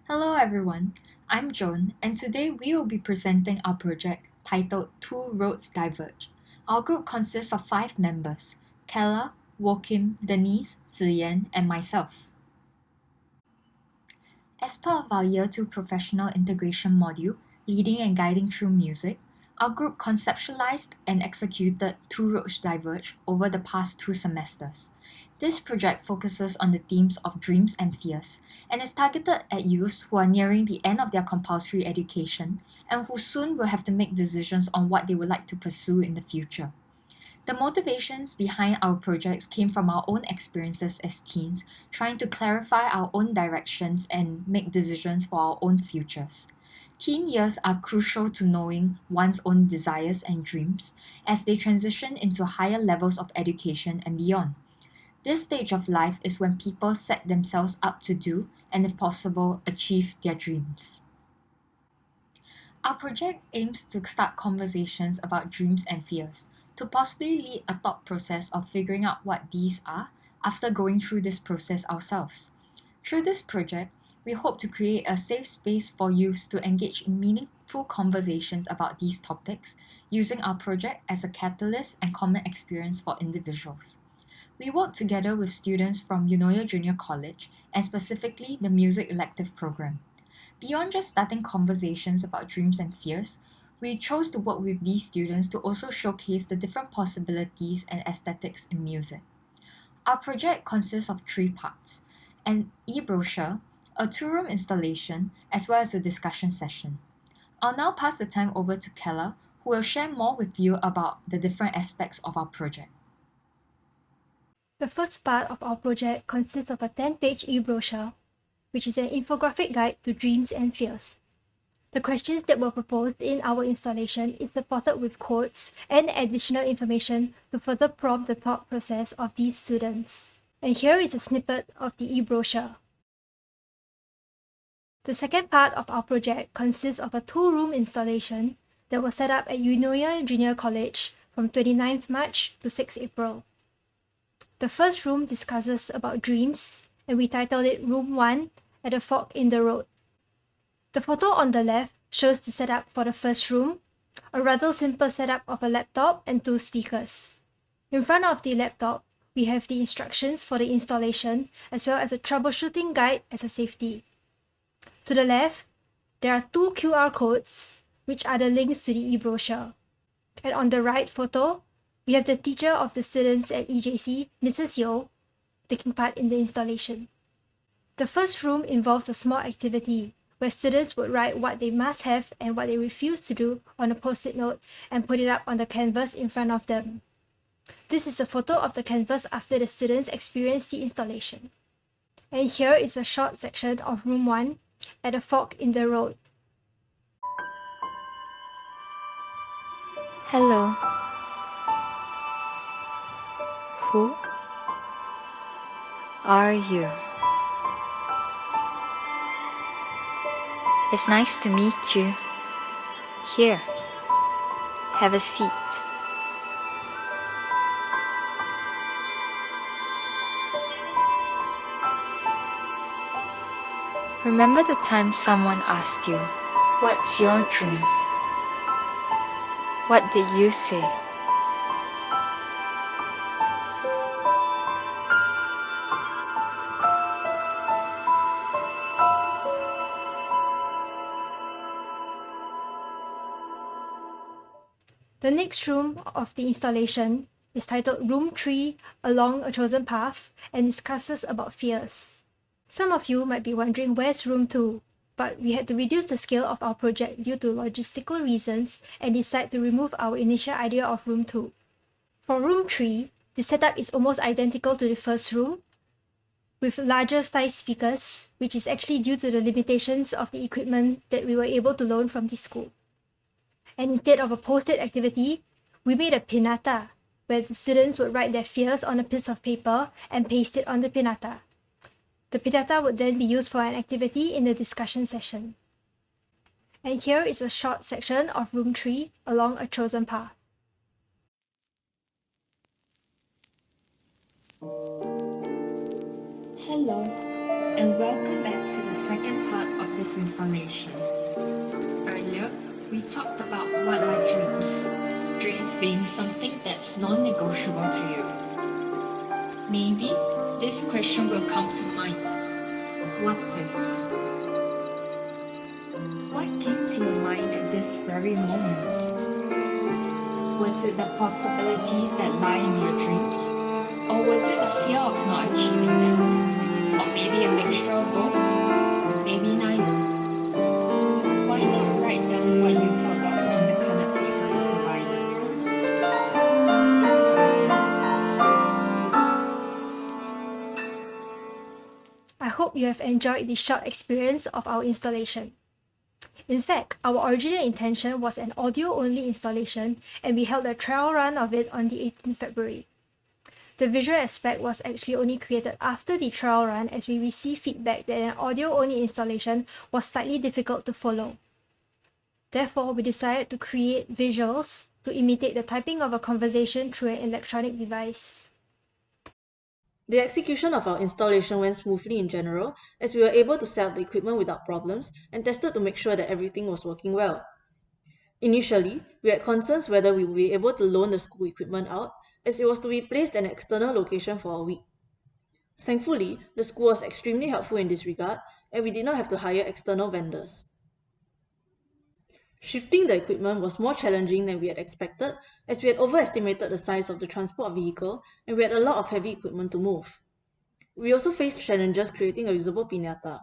Hello everyone, I'm Joan, and today we will be presenting our project titled Two Roads Diverge. Our group consists of 5 members: Kella, Wokim, Denise, Ziyan, and myself. As part of our Year 2 Professional Integration module, Leading and Guiding Through Music, our group conceptualized and executed Two Roads Diverge over the past 2 semesters. This project focuses on the themes of dreams and fears and is targeted at youths who are nearing the end of their compulsory education and who soon will have to make decisions on what they would like to pursue in the future. The motivations behind our projects came from our own experiences as teens, trying to clarify our own directions and make decisions for our own futures. Teen years are crucial to knowing one's own desires and dreams as they transition into higher levels of education and beyond. This stage of life is when people set themselves up to do, and if possible, achieve their dreams. Our project aims to start conversations about dreams and fears, to possibly lead a thought process of figuring out what these are after going through this process ourselves. Through this project, we hope to create a safe space for youths to engage in meaningful conversations about these topics, using our project as a catalyst and common experience for individuals. We work together with students from Eunoia Junior College and specifically the Music Elective program. Beyond just starting conversations about dreams and fears, we chose to work with these students to also showcase the different possibilities and aesthetics in music. Our project consists of 3 parts: an e-brochure, a 2-room installation, as well as a discussion session. I'll now pass the time over to Kella, who will share more with you about the different aspects of our project. The first part of our project consists of a 10-page e-brochure, which is an infographic guide to dreams and fears. The questions that were proposed in our installation is supported with quotes and additional information to further prompt the thought process of these students. And here is a snippet of the e-brochure. The second part of our project consists of a 2-room installation that was set up at Eunoia Junior College from 29th March to 6 April. The first room discusses about dreams, and we titled it Room 1 at a Fork in the Road. The photo on the left shows the setup for the first room, a rather simple setup of a laptop and 2 speakers. In front of the laptop, we have the instructions for the installation as well as a troubleshooting guide as a safety. To the left, there are 2 QR codes, which are the links to the e-brochure. And on the right photo, we have the teacher of the students at EJC, Mrs. Yeo, taking part in the installation. The first room involves a small activity where students would write what they must have and what they refuse to do on a post-it note and put it up on the canvas in front of them. This is a photo of the canvas after the students experienced the installation. And here is a short section of Room 1 at a fork in the road. Hello. Who are you? It's nice to meet you. Here, have a seat. Remember the time someone asked you, "What's your dream?" What did you say? The next room of the installation is titled Room 3 Along a Chosen Path and discusses about fears. Some of you might be wondering where's Room 2, but we had to reduce the scale of our project due to logistical reasons and decide to remove our initial idea of Room 2. For Room 3, the setup is almost identical to the first room, with larger size speakers, which is actually due to the limitations of the equipment that we were able to loan from the school. And instead of a post-it activity, we made a pinata, where the students would write their fears on a piece of paper and paste it on the pinata. The pinata would then be used for an activity in the discussion session. And here is a short section of Room 3 Along a Chosen Path. Hello, and welcome back to the second part of this installation. Earlier, we talked about what are dreams. Dreams being something that's non-negotiable to you. Maybe this question will come to mind. What if? What came to your mind at this very moment? Was it the possibilities that lie in your dreams? Or was it the fear of not achieving them? Or maybe a mixture of both? Maybe neither. Why not write down what you thought of on the colored papers provided? I hope you have enjoyed this short experience of our installation. In fact, our original intention was an audio-only installation, and we held a trial run of it on the 18th February. The visual aspect was actually only created after the trial run, as we received feedback that an audio-only installation was slightly difficult to follow. Therefore, we decided to create visuals to imitate the typing of a conversation through an electronic device. The execution of our installation went smoothly in general, as we were able to set up the equipment without problems and tested to make sure that everything was working well. Initially, we had concerns whether we would be able to loan the school equipment out, as it was to be placed in an external location for a week. Thankfully, the school was extremely helpful in this regard, and we did not have to hire external vendors. Shifting the equipment was more challenging than we had expected, as we had overestimated the size of the transport vehicle and we had a lot of heavy equipment to move. We also faced challenges creating a usable piñata.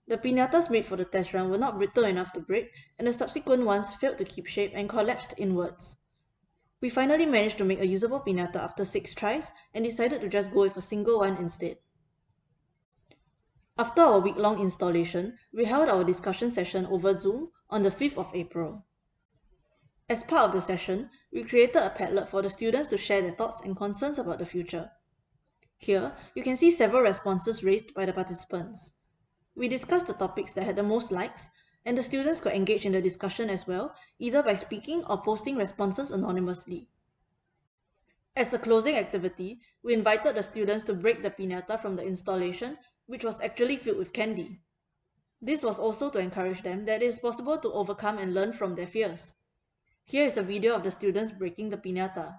The piñatas made for the test run were not brittle enough to break, and the subsequent ones failed to keep shape and collapsed inwards. We finally managed to make a usable piñata after 6 tries and decided to just go with a single one instead. After our week-long installation, we held our discussion session over Zoom on the 5th of April. As part of the session, we created a Padlet for the students to share their thoughts and concerns about the future. Here, you can see several responses raised by the participants. We discussed the topics that had the most likes, and the students could engage in the discussion as well, either by speaking or posting responses anonymously. As a closing activity, we invited the students to break the piñata from the installation, which was actually filled with candy. This was also to encourage them that it is possible to overcome and learn from their fears. Here is a video of the students breaking the piñata.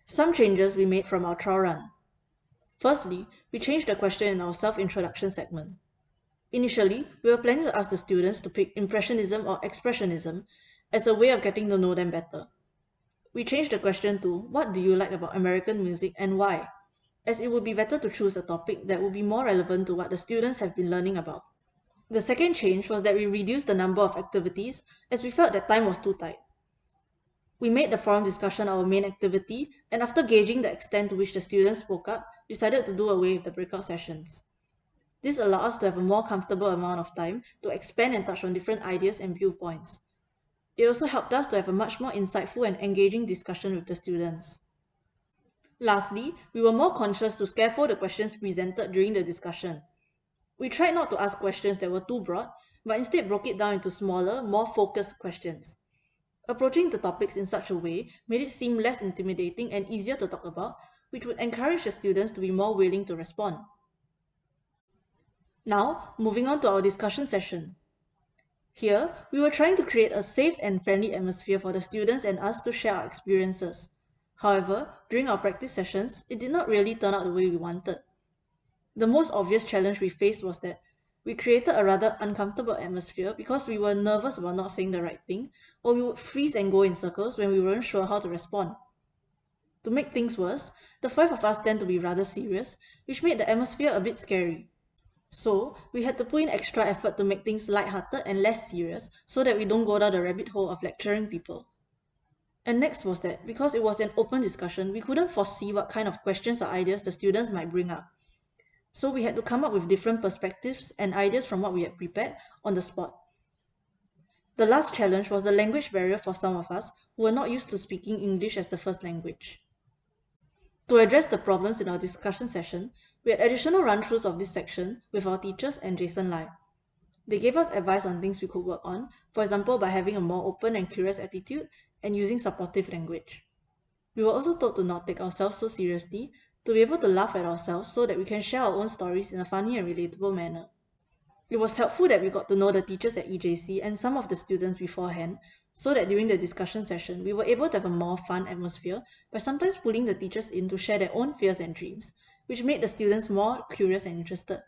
Some changes we made from our trial run. Firstly, we changed the question in our self-introduction segment. Initially, we were planning to ask the students to pick Impressionism or Expressionism as a way of getting to know them better. We changed the question to, what do you like about American music and why? As it would be better to choose a topic that would be more relevant to what the students have been learning about. The second change was that we reduced the number of activities as we felt that time was too tight. We made the forum discussion our main activity, and after gauging the extent to which the students spoke up, decided to do away with the breakout sessions. This allowed us to have a more comfortable amount of time to expand and touch on different ideas and viewpoints. It also helped us to have a much more insightful and engaging discussion with the students. Lastly, we were more conscious to scaffold the questions presented during the discussion. We tried not to ask questions that were too broad, but instead broke it down into smaller, more focused questions. Approaching the topics in such a way made it seem less intimidating and easier to talk about, which would encourage the students to be more willing to respond. Now, moving on to our discussion session. Here, we were trying to create a safe and friendly atmosphere for the students and us to share our experiences. However, during our practice sessions, it did not really turn out the way we wanted. The most obvious challenge we faced was that we created a rather uncomfortable atmosphere because we were nervous about not saying the right thing, or we would freeze and go in circles when we weren't sure how to respond. To make things worse, the 5 of us tend to be rather serious, which made the atmosphere a bit scary. So, we had to put in extra effort to make things lighthearted and less serious so that we don't go down the rabbit hole of lecturing people. And next was that, because it was an open discussion, we couldn't foresee what kind of questions or ideas the students might bring up. So we had to come up with different perspectives and ideas from what we had prepared on the spot. The last challenge was the language barrier for some of us who were not used to speaking English as the first language. To address the problems in our discussion session, we had additional run-throughs of this section with our teachers and Jason Lai. They gave us advice on things we could work on, for example by having a more open and curious attitude and using supportive language. We were also told to not take ourselves so seriously, to be able to laugh at ourselves so that we can share our own stories in a funny and relatable manner. It was helpful that we got to know the teachers at EJC and some of the students beforehand, so that during the discussion session we were able to have a more fun atmosphere by sometimes pulling the teachers in to share their own fears and dreams, which made the students more curious and interested.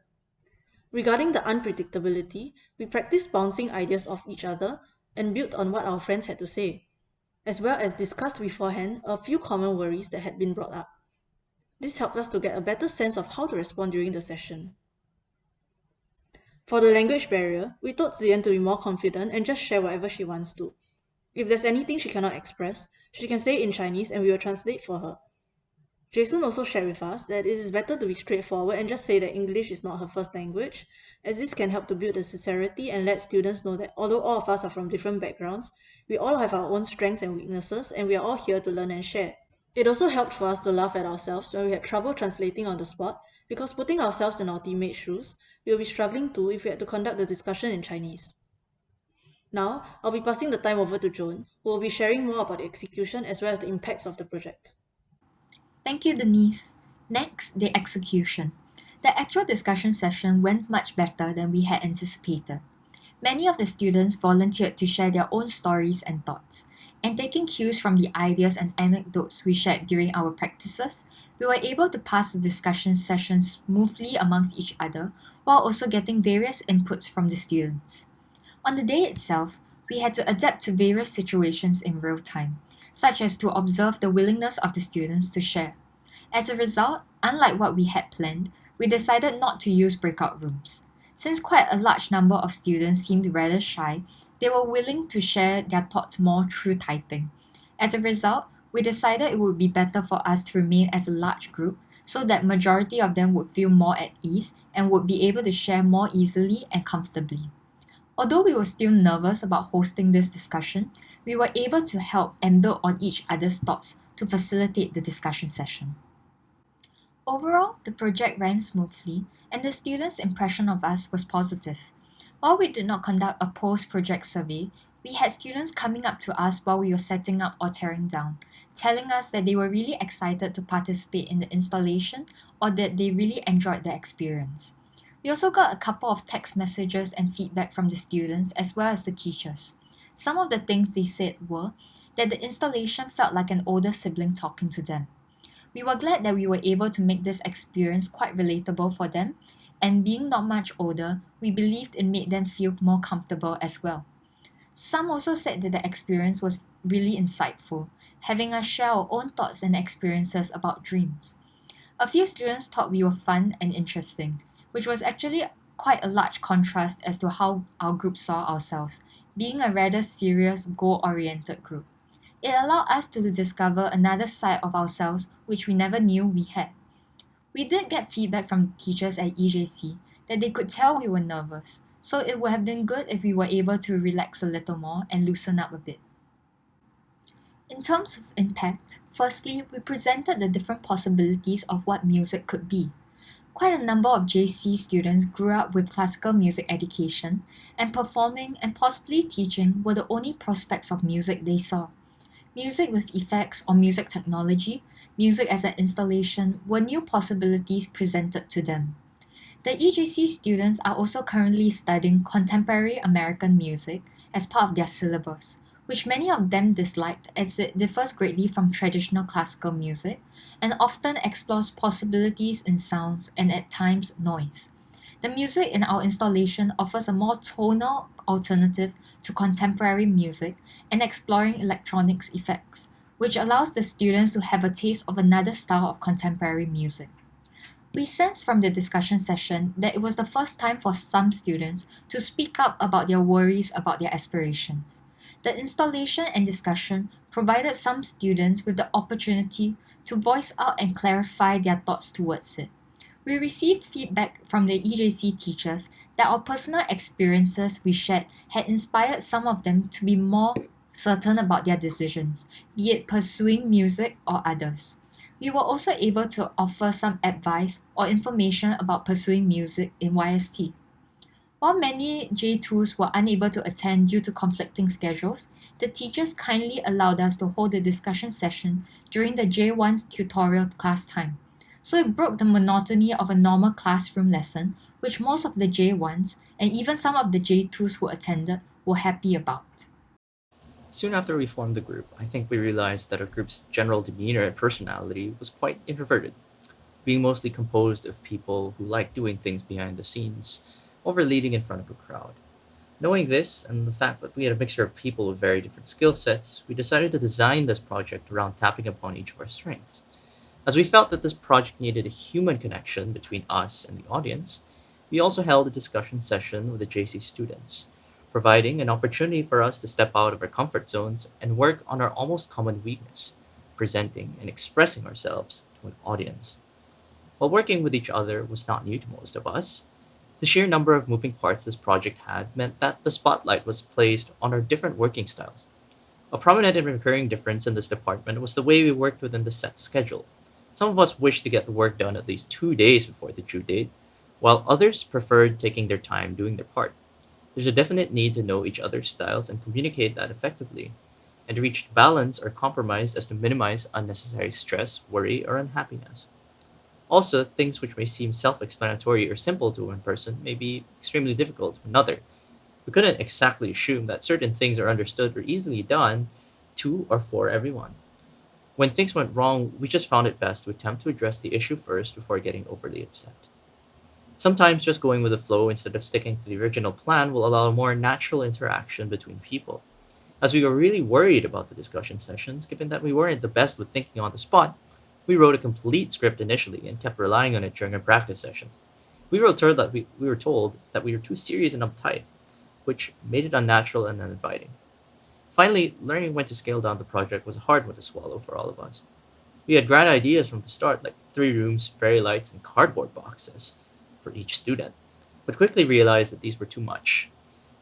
Regarding the unpredictability, we practiced bouncing ideas off each other and built on what our friends had to say, as well as discussed beforehand a few common worries that had been brought up. This helped us to get a better sense of how to respond during the session. For the language barrier, we told Ziyan to be more confident and just share whatever she wants to. If there's anything she cannot express, she can say it in Chinese and we will translate for her. Jason also shared with us that it is better to be straightforward and just say that English is not her first language, as this can help to build the sincerity and let students know that although all of us are from different backgrounds, we all have our own strengths and weaknesses and we are all here to learn and share. It also helped for us to laugh at ourselves when we had trouble translating on the spot, because putting ourselves in our teammates' shoes, we will be struggling too if we had to conduct the discussion in Chinese. Now, I'll be passing the time over to Joan, who will be sharing more about the execution as well as the impacts of the project. Thank you, Denise. Next, the execution. The actual discussion session went much better than we had anticipated. Many of the students volunteered to share their own stories and thoughts, and taking cues from the ideas and anecdotes we shared during our practices, we were able to pass the discussion session smoothly amongst each other while also getting various inputs from the students. On the day itself, we had to adapt to various situations in real time, such as to observe the willingness of the students to share. As a result, unlike what we had planned, we decided not to use breakout rooms. Since quite a large number of students seemed rather shy, they were willing to share their thoughts more through typing. As a result, we decided it would be better for us to remain as a large group so that majority of them would feel more at ease and would be able to share more easily and comfortably. Although we were still nervous about hosting this discussion, we were able to help and build on each other's thoughts to facilitate the discussion session. Overall, the project ran smoothly, and the students' impression of us was positive. While we did not conduct a post-project survey, we had students coming up to us while we were setting up or tearing down, telling us that they were really excited to participate in the installation or that they really enjoyed the experience. We also got a couple of text messages and feedback from the students as well as the teachers. Some of the things they said were that the installation felt like an older sibling talking to them. We were glad that we were able to make this experience quite relatable for them, and being not much older, we believed it made them feel more comfortable as well. Some also said that the experience was really insightful, having us share our own thoughts and experiences about dreams. A few students thought we were fun and interesting, which was actually quite a large contrast as to how our group saw ourselves, being a rather serious, goal-oriented group. It allowed us to discover another side of ourselves which we never knew we had. We did get feedback from teachers at EJC that they could tell we were nervous, so it would have been good if we were able to relax a little more and loosen up a bit. In terms of impact, firstly, we presented the different possibilities of what music could be. Quite a number of JC students grew up with classical music education, and performing and possibly teaching were the only prospects of music they saw. Music with effects or music technology, music as an installation were new possibilities presented to them. The EJC students are also currently studying contemporary American music as part of their syllabus, which many of them disliked as it differs greatly from traditional classical music and often explores possibilities in sounds and at times noise. The music in our installation offers a more tonal alternative to contemporary music and exploring electronics effects, which allows the students to have a taste of another style of contemporary music. We sensed from the discussion session that it was the first time for some students to speak up about their worries about their aspirations. The installation and discussion provided some students with the opportunity to voice out and clarify their thoughts towards it. We received feedback from the EJC teachers that our personal experiences we shared had inspired some of them to be more certain about their decisions, be it pursuing music or others. We were also able to offer some advice or information about pursuing music in YST. While many J2s were unable to attend due to conflicting schedules, the teachers kindly allowed us to hold a discussion session during the J1's tutorial class time. So it broke the monotony of a normal classroom lesson, which most of the J1s and even some of the J2s who attended were happy about. Soon after we formed the group, I think we realized that our group's general demeanor and personality was quite introverted, being mostly composed of people who like doing things behind the scenes over leading in front of a crowd. Knowing this and the fact that we had a mixture of people with very different skill sets, we decided to design this project around tapping upon each of our strengths. As we felt that this project needed a human connection between us and the audience, we also held a discussion session with the JC students, providing an opportunity for us to step out of our comfort zones and work on our almost common weakness, presenting and expressing ourselves to an audience. While working with each other was not new to most of us, the sheer number of moving parts this project had meant that the spotlight was placed on our different working styles. A prominent and recurring difference in this department was the way we worked within the set schedule. Some of us wished to get the work done at least 2 days before the due date, while others preferred taking their time doing their part. There's a definite need to know each other's styles and communicate that effectively, and to reach balance or compromise as to minimize unnecessary stress, worry, or unhappiness. Also, things which may seem self explanatory or simple to one person may be extremely difficult to another. We couldn't exactly assume that certain things are understood or easily done to or for everyone. When things went wrong, we just found it best to attempt to address the issue first before getting overly upset. Sometimes just going with the flow instead of sticking to the original plan will allow a more natural interaction between people. As we were really worried about the discussion sessions, given that we weren't the best with thinking on the spot, we wrote a complete script initially and kept relying on it during our practice sessions. We were told that we were too serious and uptight, which made it unnatural and uninviting. Finally, learning when to scale down the project was a hard one to swallow for all of us. We had grand ideas from the start, like 3 rooms, fairy lights, and cardboard boxes for each student, but quickly realized that these were too much.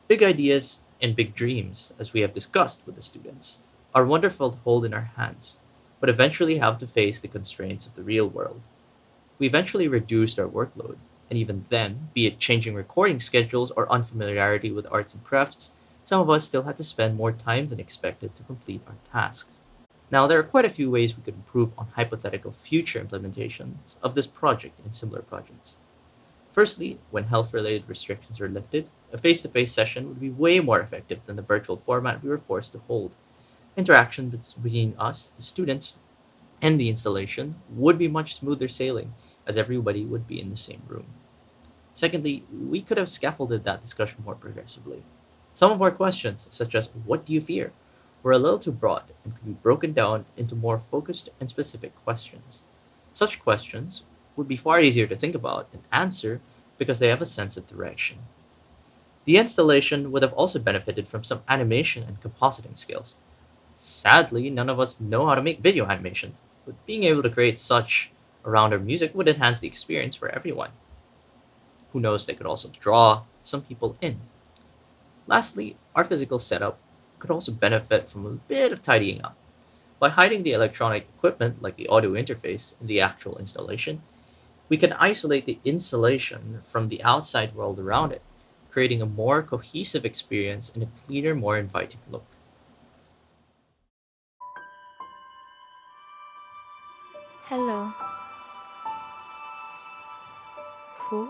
Big ideas and big dreams, as we have discussed with the students, are wonderful to hold in our hands, but eventually have to face the constraints of the real world. We eventually reduced our workload, and even then, be it changing recording schedules or unfamiliarity with arts and crafts, some of us still had to spend more time than expected to complete our tasks. Now, there are quite a few ways we could improve on hypothetical future implementations of this project and similar projects. Firstly, when health related restrictions are lifted, a face to face session would be way more effective than the virtual format we were forced to hold. Interaction between us, the students, and the installation would be much smoother sailing as everybody would be in the same room. Secondly, we could have scaffolded that discussion more progressively. Some of our questions, such as what do you fear, were a little too broad and could be broken down into more focused and specific questions. Such questions would be far easier to think about and answer because they have a sense of direction. The installation would have also benefited from some animation and compositing skills. Sadly, none of us know how to make video animations, but being able to create such around our music would enhance the experience for everyone. Who knows, they could also draw some people in. Lastly, our physical setup could also benefit from a bit of tidying up. By hiding the electronic equipment like the audio interface in the actual installation, we can isolate the installation from the outside world around it, creating a more cohesive experience and a cleaner, more inviting look. Hello. Who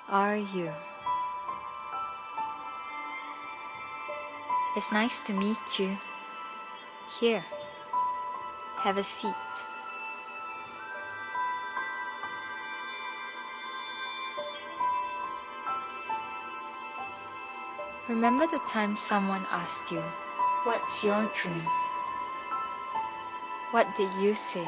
are you? It's nice to meet you. Here, have a seat. Remember the time someone asked you, "What's your dream?" What did you say?